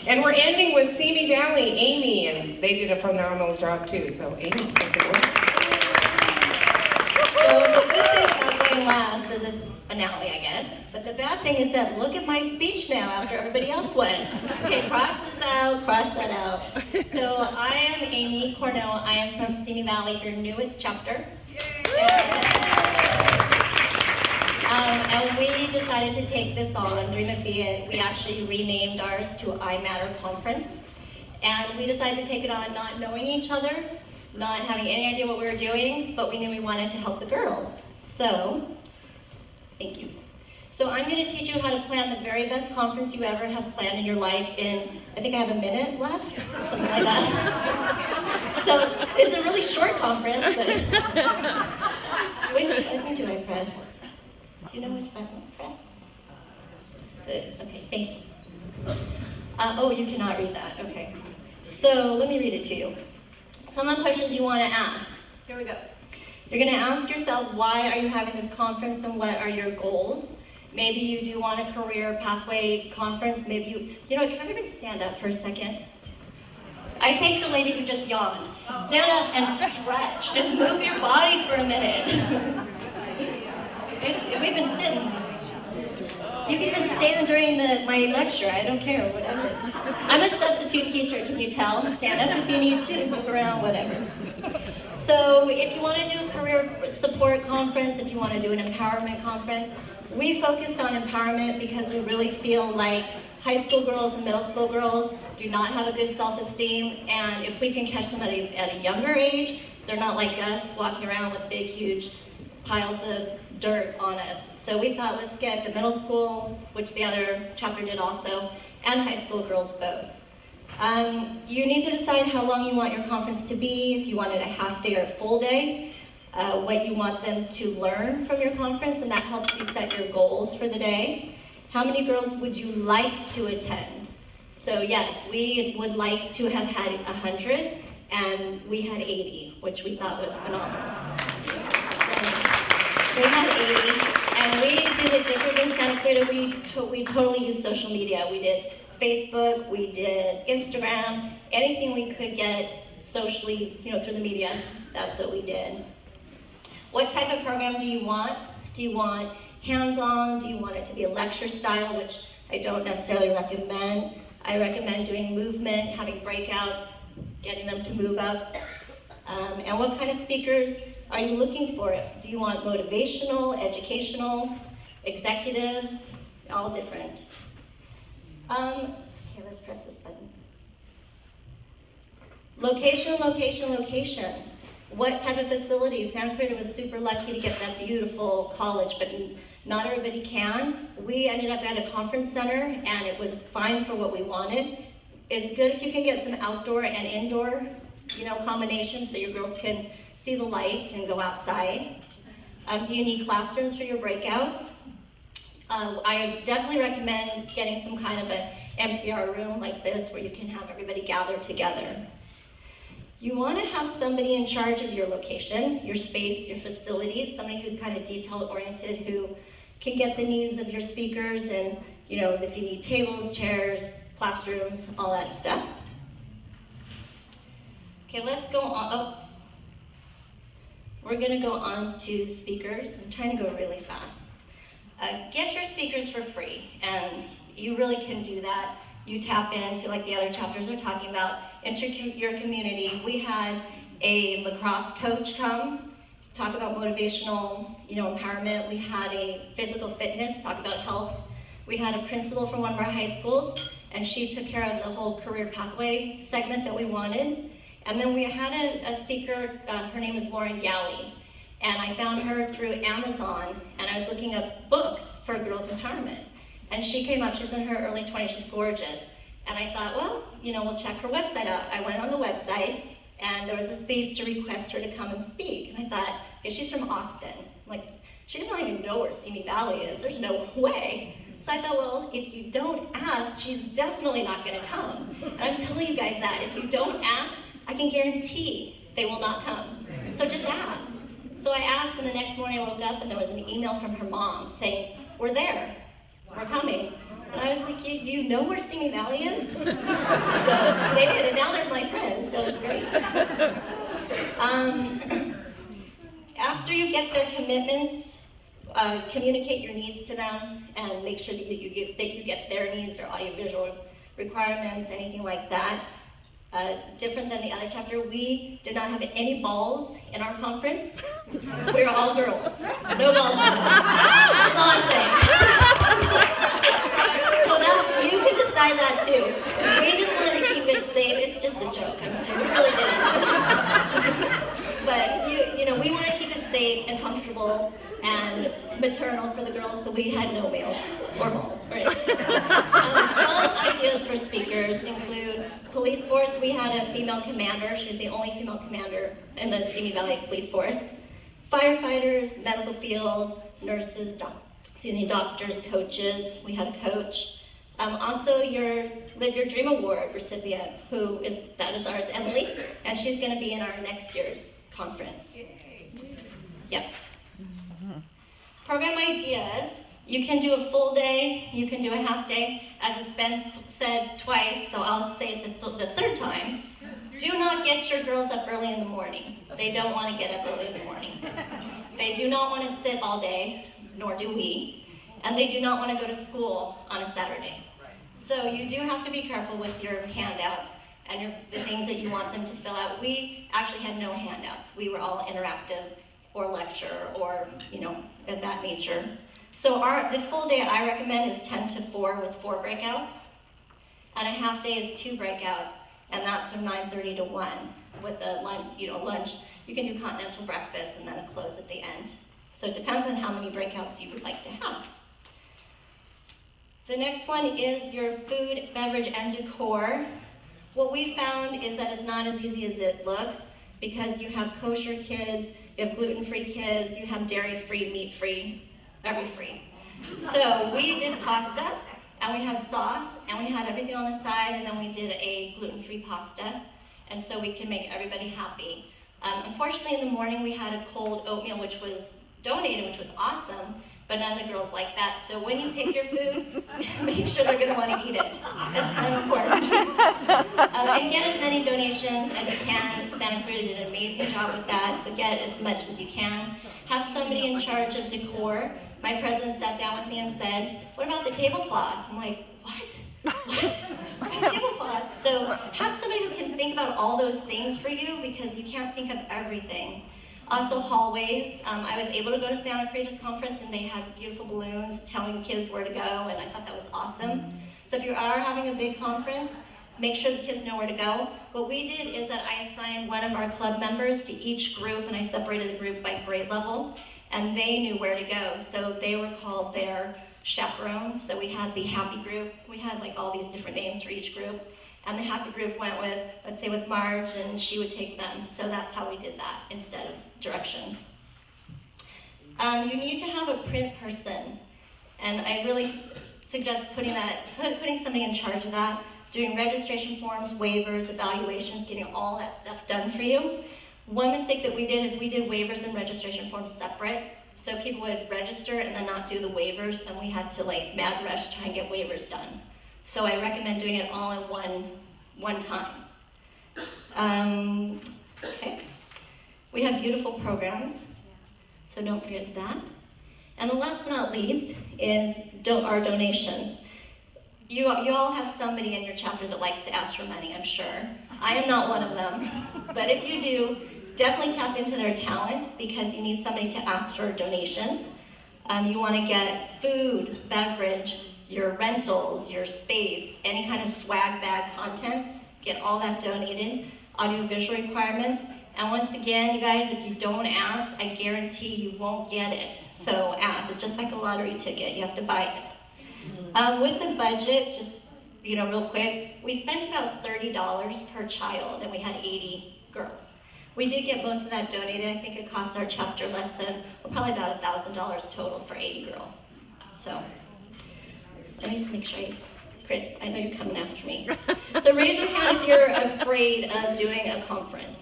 And we're ending with Simi Valley, Amy, and they did a phenomenal job too. So Amy, take it away. So the good thing about going last is it's finale, I guess. But the bad thing is that look at my speech now after everybody else went. Okay, cross this out, cross that out. So I am Amy Cornell. I am from Simi Valley, your newest chapter. And we decided to take this on, Dream It Be It. We actually renamed ours to I Matter Conference. And we decided to take it on not knowing each other, not having any idea what we were doing, but we knew we wanted to help the girls. So, thank you. So I'm going to teach you how to plan the very best conference you ever have planned in your life in, I think I have a minute left, something like that. So it's a really short conference, but which button do I press? Do you know which button to press? Good, okay, thank you. Oh, you cannot read that, okay. So let me read it to you. Some of the questions you want to ask. Here we go. You're going to ask yourself, why are you having this conference and what are your goals? Maybe you do want a career pathway conference. Maybe you know, can everybody stand up for a second? I think the lady who just yawned. Stand up and stretch. Just move your body for a minute. We've been sitting. You can even stand during my lecture. I don't care, whatever. I'm a substitute teacher, can you tell? Stand up if you need to, move around, whatever. So if you want to do a career support conference, if you want to do an empowerment conference, we focused on empowerment because we really feel like high school girls and middle school girls do not have a good self-esteem, and if we can catch them at a younger age, they're not like us walking around with big, huge piles of dirt on us. So we thought, let's get the middle school, which the other chapter did also, and high school girls both. You need to decide how long you want your conference to be, if you want it a half day or a full day, what you want them to learn from your conference, and that helps you set your goals for the day. How many girls would you like to attend? So yes, we would like to have had 100, and we had 80, which we thought was phenomenal. So we had 80. And we did it differently in Santa Clarita. We totally used social media. We did Facebook, we did Instagram, anything we could get socially, you know, through the media, that's what we did. What type of program do you want? Do you want hands-on? Do you want it to be a lecture style, which I don't necessarily recommend? I recommend doing movement, having breakouts, getting them to move up. And what kind of speakers are you looking for? Do you want motivational, educational, executives? All different. Okay, let's press this button. Location, location, location. What type of facilities? Santa Clarita was super lucky to get that beautiful college, but not everybody can. We ended up at a conference center, and it was fine for what we wanted. It's good if you can get some outdoor and indoor, you know, combinations so your girls can see the light and go outside. Do you need classrooms for your breakouts? I definitely recommend getting some kind of an NPR room like this where you can have everybody gather together. You want to have somebody in charge of your location, your space, your facilities, somebody who's kind of detail-oriented, who can get the needs of your speakers and, you know, if you need tables, chairs, classrooms, all that stuff. Okay, let's go on. Oh. We're going to go on to speakers. I'm trying to go really fast. Get your speakers for free, and you really can do that. You tap into, like the other chapters are talking about, enter your community. We had a lacrosse coach come, talk about motivational, you know, empowerment. We had a physical fitness, talk about health. We had a principal from one of our high schools, and she took care of the whole career pathway segment that we wanted. And then we had a speaker, her name is Lauren Galley, and I found her through Amazon, and I was looking up books for girls empowerment. And she came up, she's in her early 20s, she's gorgeous. And I thought, well, you know, we'll check her website out. I went on the website, and there was a space to request her to come and speak. And I thought, okay, she's from Austin. Like, she doesn't even know where Simi Valley is. There's no way. So I thought, well, if you don't ask, she's definitely not gonna come. And I'm telling you guys that, if you don't ask, I can guarantee they will not come. So just ask. So I asked, and the next morning I woke up and there was an email from her mom saying, we're there, we're coming. And I was like, do you know where Simi Valley is? So they did, and now they're my friends, so it's great. After you get their commitments, communicate your needs to them and make sure that you get their needs or audiovisual requirements, anything like that. Different than the other chapter, we did not have any balls in our conference. We were all girls. No balls. That's all I'm saying. So you can decide that too. We just wanted to keep it safe. It's just a joke. We really didn't. But we want to keep it safe and comfortable and maternal for the girls, so we had no males or balls. Right? Some ideas for speakers include police force. We had a female commander. She was the only female commander in the Simi Valley Police Force. Firefighters, medical field, nurses, doctors, coaches. We had a coach. Also, your Live Your Dream Award recipient, that is ours, Emily, and she's going to be in our next year's conference. Yep. Program ideas. You can do a full day, you can do a half day. As it's been said twice, so I'll say it the third time. Do not get your girls up early in the morning. They don't want to get up early in the morning. They do not want to sit all day, nor do we. And they do not want to go to school on a Saturday. So you do have to be careful with your handouts and the things that you want them to fill out. We actually had no handouts. We were all interactive or lecture or, of that nature. So the full day I recommend is 10 to 4 with 4 breakouts. And a half day is 2 breakouts, and that's from 9:30 to 1 with a lunch. You can do continental breakfast and then a close at the end. So it depends on how many breakouts you would like to have. The next one is your food, beverage, and decor. What we found is that it's not as easy as it looks because you have kosher kids, you have gluten-free kids, you have dairy-free, meat-free, every free. So we did pasta, and we had sauce, and we had everything on the side, and then we did a gluten-free pasta, and so we can make everybody happy. Unfortunately, in the morning, we had a cold oatmeal, which was donated, which was awesome, but none of the girls like that. So when you pick your food, make sure they're going to want to eat it. That's kind of important. And get as many donations as you can. Santa Cruz did an amazing job with that, so get as much as you can. Have somebody in charge of decor. My president sat down with me and said, what about the tablecloths? I'm like, what? What? Tablecloths? So have somebody who can think about all those things for you because you can't think of everything. Also hallways. I was able to go to Santa Cruz conference and they had beautiful balloons telling kids where to go, and I thought that was awesome. So if you are having a big conference, make sure the kids know where to go. What we did is that I assigned one of our club members to each group, and I separated the group by grade level, and they knew where to go. So they were called their chaperones. So we had the happy group. We had like all these different names for each group. And the happy group went with, let's say with Marge, and she would take them. So that's how we did that instead of directions. You need to have a print person. And I really suggest putting somebody in charge of that, doing registration forms, waivers, evaluations, getting all that stuff done for you. One mistake that we did is we did waivers and registration forms separate. So people would register and then not do the waivers, then we had to mad rush try and get waivers done. So I recommend doing it all in one time. Okay. We have beautiful programs, so don't forget that. And the last but not least is our donations. You all have somebody in your chapter that likes to ask for money, I'm sure. I am not one of them, but if you do, definitely tap into their talent because you need somebody to ask for donations. You want to get food, beverage, your rentals, your space, any kind of swag bag contents, get all that donated, audiovisual requirements. And once again, you guys, if you don't ask, I guarantee you won't get it. So ask, it's just like a lottery ticket, you have to buy it. With the budget, just real quick, we spent about $30 per child and we had 80 girls. We did get most of that donated. I think it cost our chapter less than, probably about $1,000 total for 80 girls. So. Let me just make sure, Chris, I know you're coming after me. So raise your hand if you're afraid of doing a conference.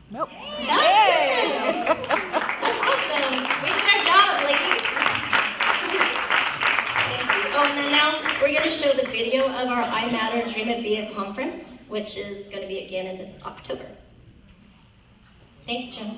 Nope. That's awesome. We did our job. Oh, and then now we're gonna show the video of our I Matter, Dream It, Be It conference, which is gonna be again in this October. Thanks, Jim.